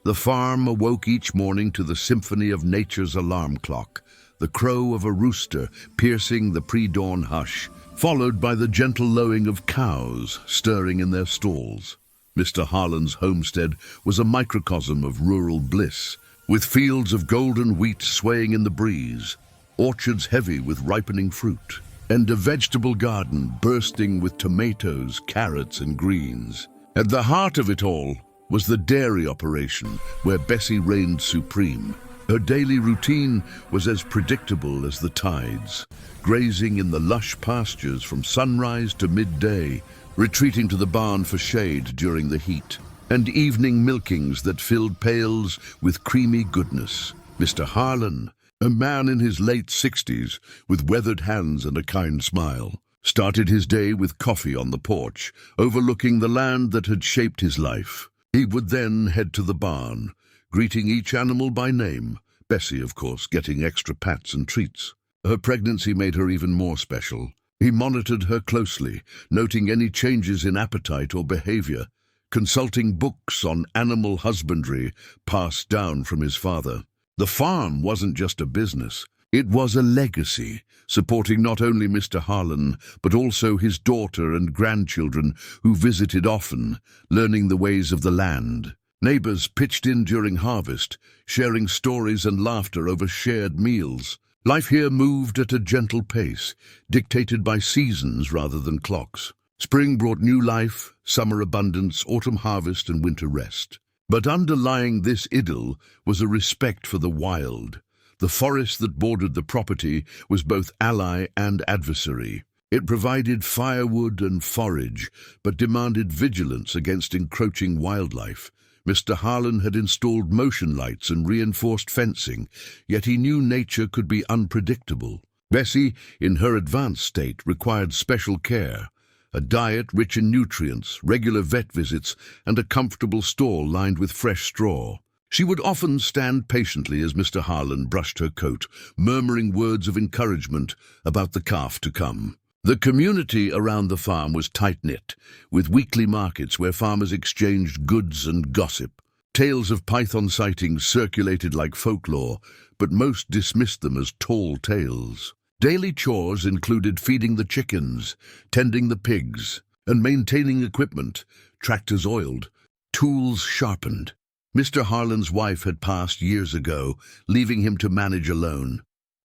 The farm awoke each morning to the symphony of nature's alarm clock, the crow of a rooster piercing the pre-dawn hush, followed by the gentle lowing of cows stirring in their stalls. Mr. Harlan's homestead was a microcosm of rural bliss, with fields of golden wheat swaying in the breeze, orchards heavy with ripening fruit, and a vegetable garden bursting with tomatoes, carrots, and greens. At the heart of it all was the dairy operation, where Bessie reigned supreme. Her daily routine was as predictable as the tides, grazing in the lush pastures from sunrise to midday, retreating to the barn for shade during the heat, and evening milkings that filled pails with creamy goodness. Mr. Harlan, a man in his late 60s, with weathered hands and a kind smile, started his day with coffee on the porch, overlooking the land that had shaped his life. He would then head to the barn, greeting each animal by name, Bessie, of course, getting extra pats and treats. Her pregnancy made her even more special. He monitored her closely, noting any changes in appetite or behavior, consulting books on animal husbandry passed down from his father. The farm wasn't just a business. It was a legacy, supporting not only Mr. Harlan, but also his daughter and grandchildren who visited often, learning the ways of the land. Neighbors pitched in during harvest, sharing stories and laughter over shared meals. Life here moved at a gentle pace, dictated by seasons rather than clocks. Spring brought new life, summer abundance, autumn harvest, and winter rest. But underlying this idyll was a respect for the wild. The forest that bordered the property was both ally and adversary. It provided firewood and forage, but demanded vigilance against encroaching wildlife. Mr. Harlan had installed motion lights and reinforced fencing, yet he knew nature could be unpredictable. Bessie, in her advanced state, required special care. A diet rich in nutrients, regular vet visits, and a comfortable stall lined with fresh straw. She would often stand patiently as Mr. Harlan brushed her coat, murmuring words of encouragement about the calf to come. The community around the farm was tight-knit, with weekly markets where farmers exchanged goods and gossip. Tales of python sightings circulated like folklore, but most dismissed them as tall tales. Daily chores included feeding the chickens, tending the pigs, and maintaining equipment, tractors oiled, tools sharpened. Mr. Harlan's wife had passed years ago, leaving him to manage alone.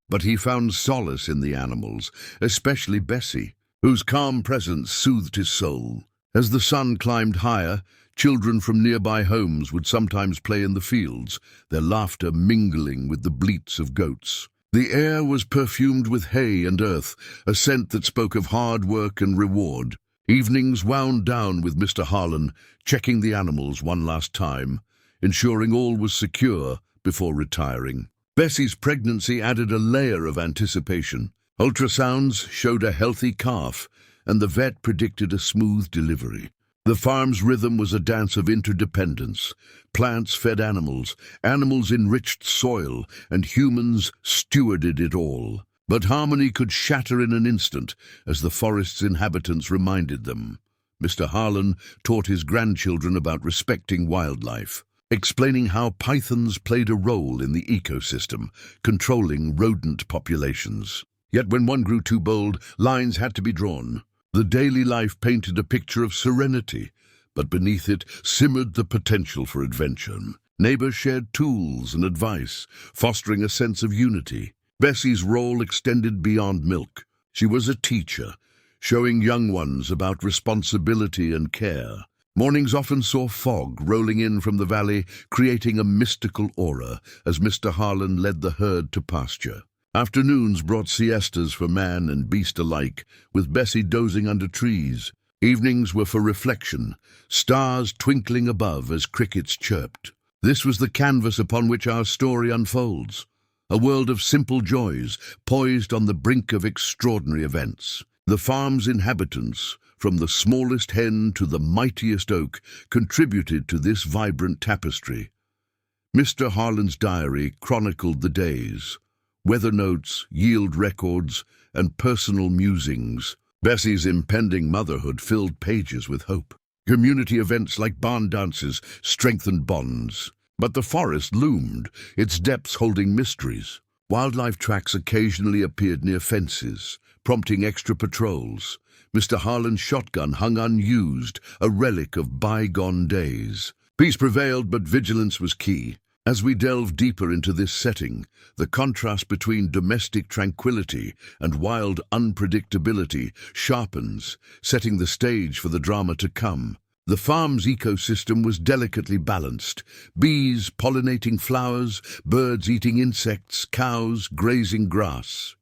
But he found solace in the animals, especially Bessie, whose calm presence soothed his soul. As the sun climbed higher, children from nearby homes would sometimes play in the fields, their laughter mingling with the bleats of goats. The air was perfumed with hay and earth, a scent that spoke of hard work and reward. Evenings wound down with Mr. Harlan, checking the animals one last time, ensuring all was secure before retiring. Bessie's pregnancy added a layer of anticipation. Ultrasounds showed a healthy calf, and the vet predicted a smooth delivery. The farm's rhythm was a dance of interdependence. Plants fed animals, animals enriched soil, and humans stewarded it all. But harmony could shatter in an instant, as the forest's inhabitants reminded them. Mr. Harlan taught his grandchildren about respecting wildlife, explaining how pythons played a role in the ecosystem, controlling rodent populations. Yet when one grew too bold, lines had to be drawn. The daily life painted a picture of serenity, but beneath it simmered the potential for adventure. Neighbors shared tools and advice, fostering a sense of unity. Bessie's role extended beyond milk. She was a teacher, showing young ones about responsibility and care. Mornings often saw fog rolling in from the valley, creating a mystical aura as Mr. Harlan led the herd to pasture. Afternoons brought siestas for man and beast alike, with Bessie dozing under trees. Evenings were for reflection, stars twinkling above as crickets chirped. This was the canvas upon which our story unfolds, a world of simple joys, poised on the brink of extraordinary events. The farm's inhabitants, from the smallest hen to the mightiest oak, contributed to this vibrant tapestry. Mr. Harlan's diary chronicled the days, weather notes, yield records, and personal musings. Bessie's impending motherhood filled pages with hope. Community events like barn dances strengthened bonds. But the forest loomed, its depths holding mysteries. Wildlife tracks occasionally appeared near fences, prompting extra patrols. Mr. Harlan's shotgun hung unused, a relic of bygone days. Peace prevailed, but vigilance was key. As we delve deeper into this setting, the contrast between domestic tranquility and wild unpredictability sharpens, setting the stage for the drama to come. The farm's ecosystem was delicately balanced. Bees pollinating flowers, birds eating insects, cows grazing grass.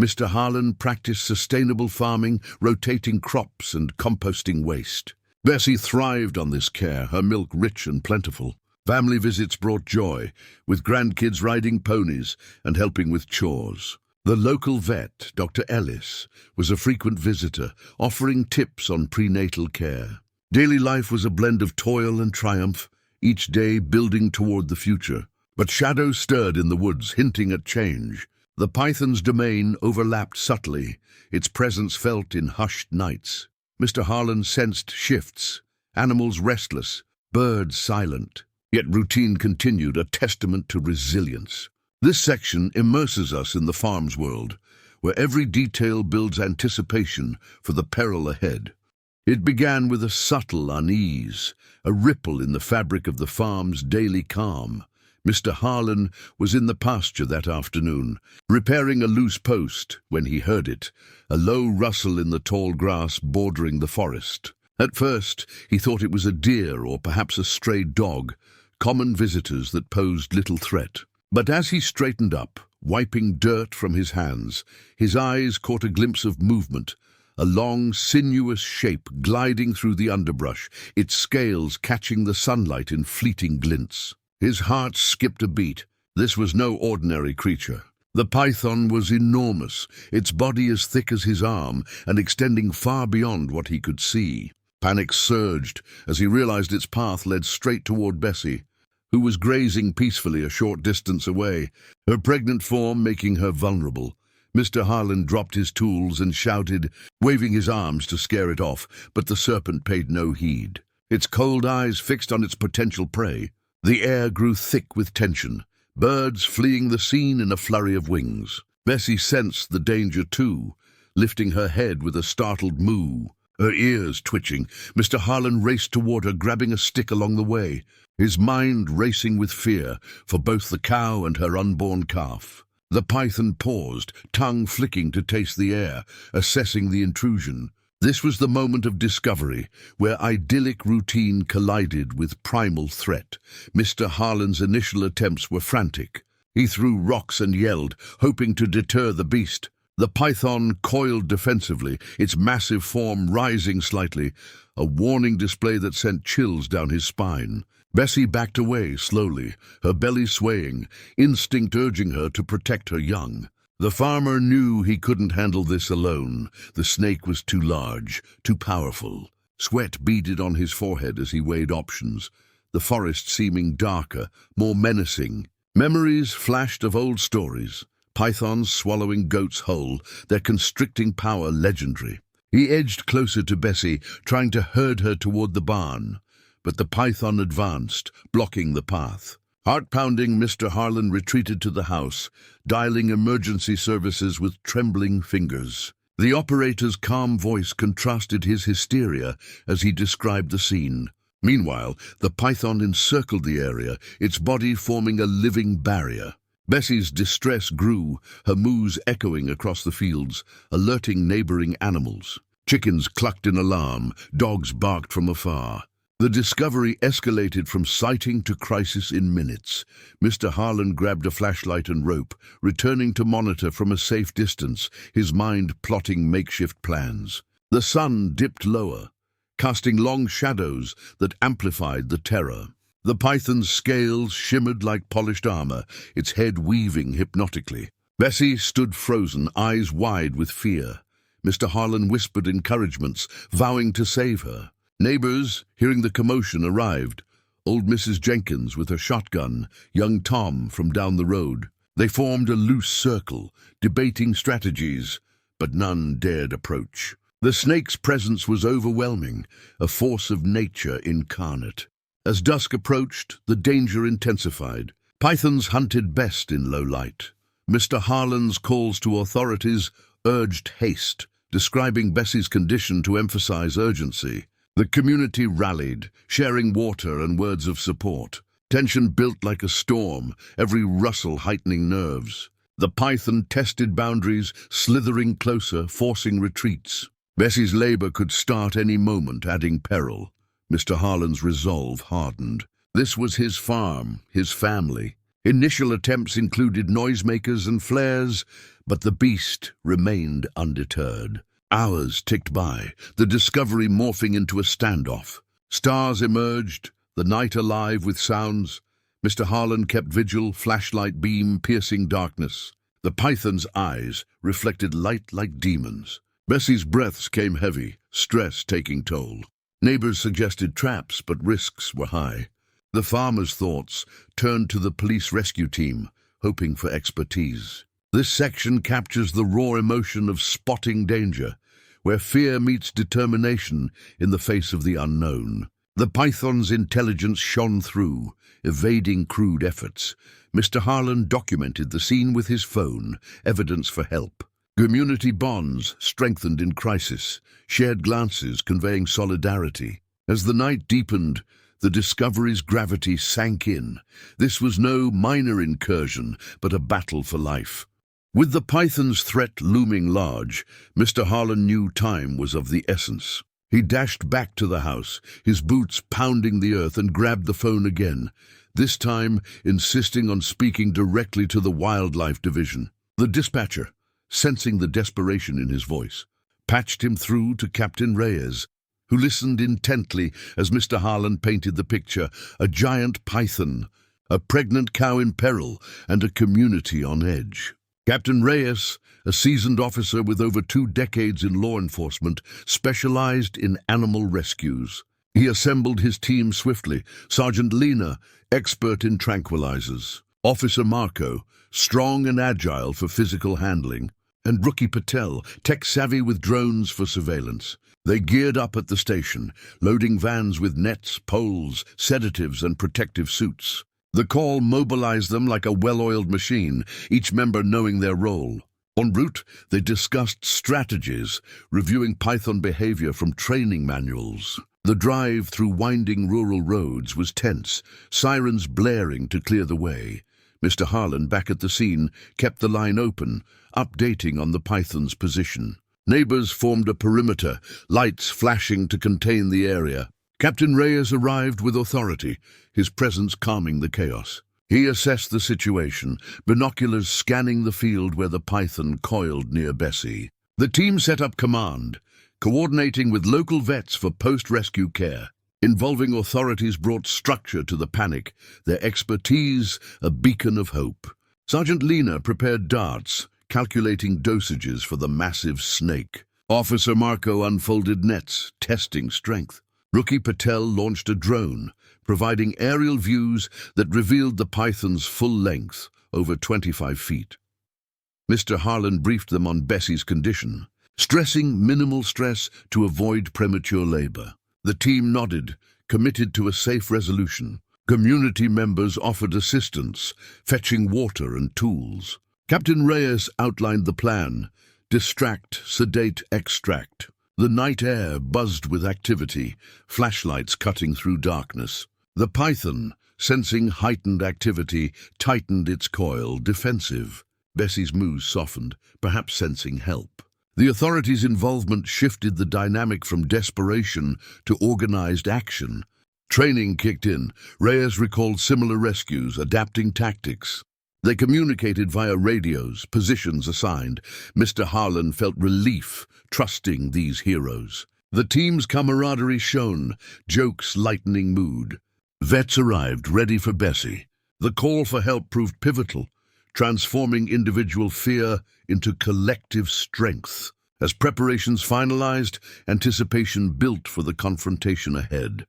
Mr. Harlan practiced sustainable farming, rotating crops and composting waste. Bessie thrived on this care, her milk rich and plentiful. Family visits brought joy, with grandkids riding ponies and helping with chores. The local vet, Dr. Ellis, was a frequent visitor, offering tips on prenatal care. Daily life was a blend of toil and triumph, each day building toward the future. But shadows stirred in the woods, hinting at change. The python's domain overlapped subtly, its presence felt in hushed nights. Mr. Harlan sensed shifts, animals restless, birds silent. Yet routine continued, a testament to resilience. This section immerses us in the farm's world, where every detail builds anticipation for the peril ahead. It began with a subtle unease, a ripple in the fabric of the farm's daily calm. Mr. Harlan was in the pasture that afternoon, repairing a loose post, when he heard it, a low rustle in the tall grass bordering the forest. At first, he thought it was a deer or perhaps a stray dog, common visitors that posed little threat. But as he straightened up, wiping dirt from his hands, his eyes caught a glimpse of movement, a long, sinuous shape gliding through the underbrush, its scales catching the sunlight in fleeting glints. His heart skipped a beat. This was no ordinary creature. The python was enormous, its body as thick as his arm and extending far beyond what he could see. Panic surged as he realized its path led straight toward Bessie, who was grazing peacefully a short distance away, her pregnant form making her vulnerable. Mr. Harlan dropped his tools and shouted, waving his arms to scare it off, but the serpent paid no heed. Its cold eyes fixed on its potential prey. The air grew thick with tension, birds fleeing the scene in a flurry of wings. Bessie sensed the danger too, lifting her head with a startled moo. Her ears twitching, Mr. Harlan raced toward her, grabbing a stick along the way, his mind racing with fear for both the cow and her unborn calf. The python paused, tongue flicking to taste the air, assessing the intrusion. This was the moment of discovery, where idyllic routine collided with primal threat. Mr. Harlan's initial attempts were frantic. He threw rocks and yelled, hoping to deter the beast. The python coiled defensively, its massive form rising slightly, a warning display that sent chills down his spine. Bessie backed away slowly, her belly swaying, instinct urging her to protect her young. The farmer knew he couldn't handle this alone. The snake was too large, too powerful. Sweat beaded on his forehead as he weighed options, the forest seeming darker, more menacing. Memories flashed of old stories. Pythons swallowing goats whole, their constricting power legendary. He edged closer to Bessie, trying to herd her toward the barn. But the python advanced, blocking the path. Heart-pounding, Mr. Harlan retreated to the house, dialing emergency services with trembling fingers. The operator's calm voice contrasted his hysteria as he described the scene. Meanwhile, the python encircled the area, its body forming a living barrier. Bessie's distress grew, her moos echoing across the fields, alerting neighboring animals. Chickens clucked in alarm, dogs barked from afar. The discovery escalated from sighting to crisis in minutes. Mr. Harlan grabbed a flashlight and rope, returning to monitor from a safe distance, his mind plotting makeshift plans. The sun dipped lower, casting long shadows that amplified the terror. The python's scales shimmered like polished armor, its head weaving hypnotically. Bessie stood frozen, eyes wide with fear. Mr. Harlan whispered encouragements, vowing to save her. Neighbors, hearing the commotion, arrived. Old Mrs. Jenkins with her shotgun, young Tom from down the road. They formed a loose circle, debating strategies, but none dared approach. The snake's presence was overwhelming, a force of nature incarnate. As dusk approached, the danger intensified. Pythons hunted best in low light. Mr. Harlan's calls to authorities urged haste, describing Bessie's condition to emphasize urgency. The community rallied, sharing water and words of support. Tension built like a storm, every rustle heightening nerves. The python tested boundaries, slithering closer, forcing retreats. Bessie's labor could start any moment, adding peril. Mr. Harlan's resolve hardened. This was his farm, his family. Initial attempts included noisemakers and flares, but the beast remained undeterred. Hours ticked by, the discovery morphing into a standoff. Stars emerged, the night alive with sounds. Mr. Harlan kept vigil, flashlight beam piercing darkness. The python's eyes reflected light like demons. Bessie's breaths came heavy, stress taking toll. Neighbors suggested traps, but risks were high. The farmer's thoughts turned to the police rescue team, hoping for expertise. This section captures the raw emotion of spotting danger, where fear meets determination in the face of the unknown. The python's intelligence shone through, evading crude efforts. Mr. Harlan documented the scene with his phone, evidence for help. Community bonds strengthened in crisis, shared glances conveying solidarity. As the night deepened, the discovery's gravity sank in. This was no minor incursion, but a battle for life. With the python's threat looming large, Mr. Harlan knew time was of the essence. He dashed back to the house, his boots pounding the earth, and grabbed the phone again, this time insisting on speaking directly to the Wildlife Division. The dispatcher, sensing the desperation in his voice, patched him through to Captain Reyes, who listened intently as Mr. Harlan painted the picture: a giant python, a pregnant cow in peril, and a community on edge. Captain Reyes, a seasoned officer with over 2 decades in law enforcement, specialized in animal rescues. He assembled his team swiftly: Sergeant Lena, expert in tranquilizers; Officer Marco, strong and agile for physical handling; and Rookie Patel, tech-savvy with drones for surveillance. They geared up at the station, loading vans with nets, poles, sedatives, and protective suits. The call mobilized them like a well-oiled machine, each member knowing their role. En route, they discussed strategies, reviewing python behavior from training manuals. The drive through winding rural roads was tense, sirens blaring to clear the way. Mr. Harlan, back at the scene, kept the line open, updating on the python's position. Neighbors formed a perimeter, lights flashing to contain the area. Captain Reyes arrived with authority, his presence calming the chaos. He assessed the situation, binoculars scanning the field where the python coiled near Bessie. The team set up command, coordinating with local vets for post-rescue care. Involving authorities brought structure to the panic, their expertise a beacon of hope. Sergeant Lena prepared darts, calculating dosages for the massive snake. Officer Marco unfolded nets, testing strength. Rookie Patel launched a drone, providing aerial views that revealed the python's full length, over 25 feet. Mr. Harlan briefed them on Bessie's condition, stressing minimal stress to avoid premature labor. The team nodded, committed to a safe resolution. Community members offered assistance, fetching water and tools. Captain Reyes outlined the plan: distract, sedate, extract. The night air buzzed with activity, flashlights cutting through darkness. The python, sensing heightened activity, tightened its coil, defensive. Bessie's mood softened, perhaps sensing help. The authorities' involvement shifted the dynamic from desperation to organized action. Training kicked in. Reyes recalled similar rescues, adapting tactics. They communicated via radios, positions assigned. Mr. Harlan felt relief, trusting these heroes. The team's camaraderie shone, jokes lightening mood. Vets arrived, ready for Bessie. The call for help proved pivotal, transforming individual fear into collective strength. As preparations finalized, anticipation built for the confrontation ahead.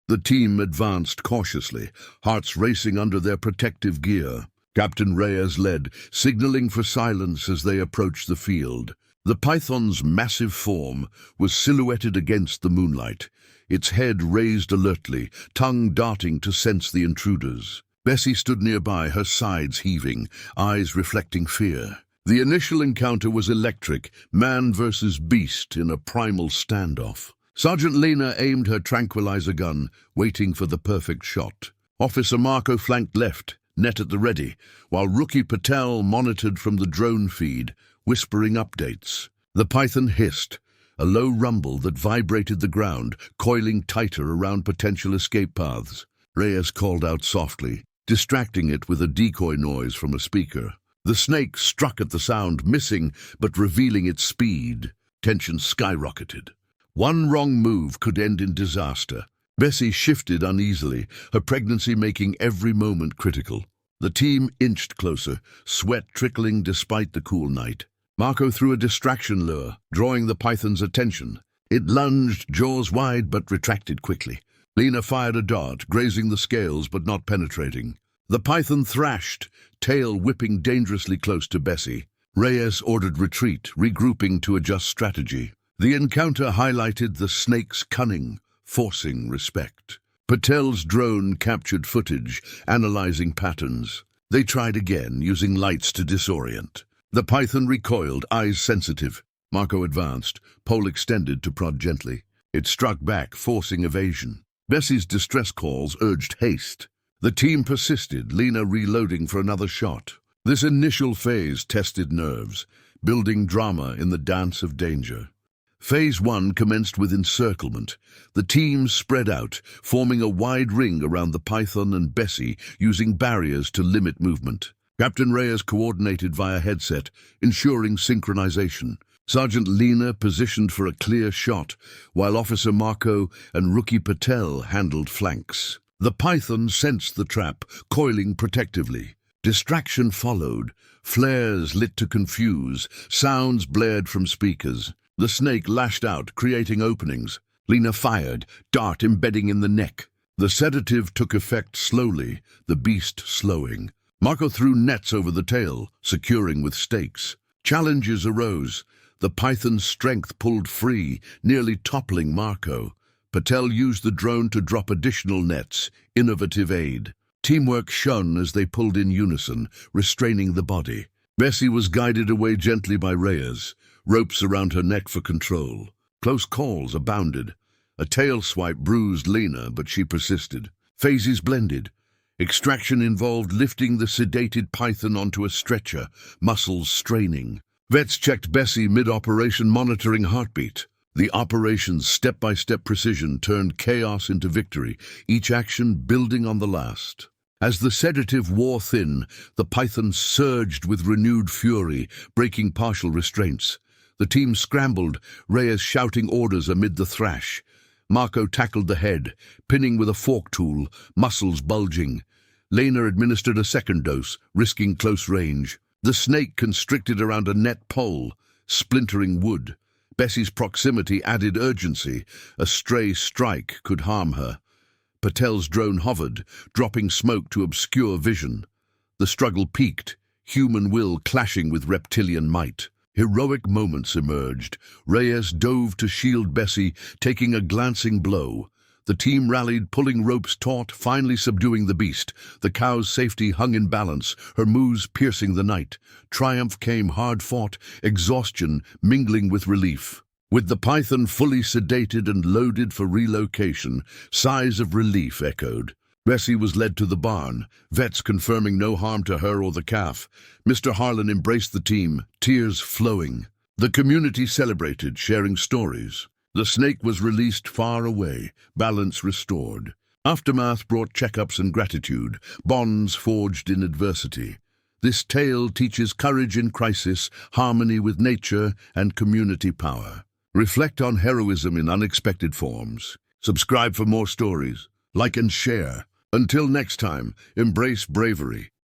The team advanced cautiously, hearts racing under their protective gear. Captain Reyes led, signaling for silence as they approached the field. The python's massive form was silhouetted against the moonlight, its head raised alertly, tongue darting to sense the intruders. Bessie stood nearby, her sides heaving, eyes reflecting fear. The initial encounter was electric, man versus beast in a primal standoff. Sergeant Lena aimed her tranquilizer gun, waiting for the perfect shot. Officer Marco flanked left, net at the ready, while Rookie Patel monitored from the drone feed, whispering updates. The python hissed, a low rumble that vibrated the ground, coiling tighter around potential escape paths. Reyes called out softly, distracting it with a decoy noise from a speaker. The snake struck at the sound, missing but revealing its speed. Tension skyrocketed. One wrong move could end in disaster. Bessie shifted uneasily, her pregnancy making every moment critical. The team inched closer, sweat trickling despite the cool night. Marco threw a distraction lure, drawing the python's attention. It lunged, jaws wide, but retracted quickly. Lena fired a dart, grazing the scales but not penetrating. The python thrashed, tail whipping dangerously close to Bessie. Reyes ordered retreat, regrouping to adjust strategy. The encounter highlighted the snake's cunning, forcing respect. Patel's drone captured footage, analyzing patterns. They tried again, using lights to disorient. The python recoiled, eyes sensitive. Marco advanced, pole extended to prod gently. It struck back, forcing evasion. Bessie's distress calls urged haste. The team persisted, Lena reloading for another shot. This initial phase tested nerves, building drama in the dance of danger. Phase 1 commenced with encirclement. The teams spread out, forming a wide ring around the python and Bessie, using barriers to limit movement. Captain Reyes coordinated via headset, ensuring synchronization. Sergeant Lena positioned for a clear shot, while Officer Marco and Rookie Patel handled flanks. The python sensed the trap, coiling protectively. Distraction followed, flares lit to confuse, sounds blared from speakers. The snake lashed out, creating openings. Lena fired, dart embedding in the neck. The sedative took effect slowly, the beast slowing. Marco threw nets over the tail, securing with stakes. Challenges arose. The python's strength pulled free, nearly toppling Marco. Patel used the drone to drop additional nets, innovative aid. Teamwork shone as they pulled in unison, restraining the body. Bessie was guided away gently by Reyes, ropes around her neck for control. Close calls abounded. A tail swipe bruised Lena, but she persisted. Phases blended. Extraction involved lifting the sedated python onto a stretcher, muscles straining. Vets checked Bessie mid-operation, monitoring heartbeat. The operation's step-by-step precision turned chaos into victory, each action building on the last. As the sedative wore thin, the python surged with renewed fury, breaking partial restraints. The team scrambled, Reyes shouting orders amid the thrash. Marco tackled the head, pinning with a fork tool, muscles bulging. Lena administered a second dose, risking close range. The snake constricted around a net pole, splintering wood. Bessie's proximity added urgency. A stray strike could harm her. Patel's drone hovered, dropping smoke to obscure vision. The struggle peaked, human will clashing with reptilian might. Heroic moments emerged. Reyes dove to shield Bessie, taking a glancing blow. The team rallied, pulling ropes taut, finally subduing the beast. The cow's safety hung in balance, her moves piercing the night. Triumph came hard-fought, exhaustion mingling with relief. With the python fully sedated and loaded for relocation, sighs of relief echoed. Bessie was led to the barn, vets confirming no harm to her or the calf. Mr. Harlan embraced the team, tears flowing. The community celebrated, sharing stories. The snake was released far away, balance restored. Aftermath brought checkups and gratitude, bonds forged in adversity. This tale teaches courage in crisis, harmony with nature, and community power. Reflect on heroism in unexpected forms. Subscribe for more stories. Like and share. Until next time, embrace bravery.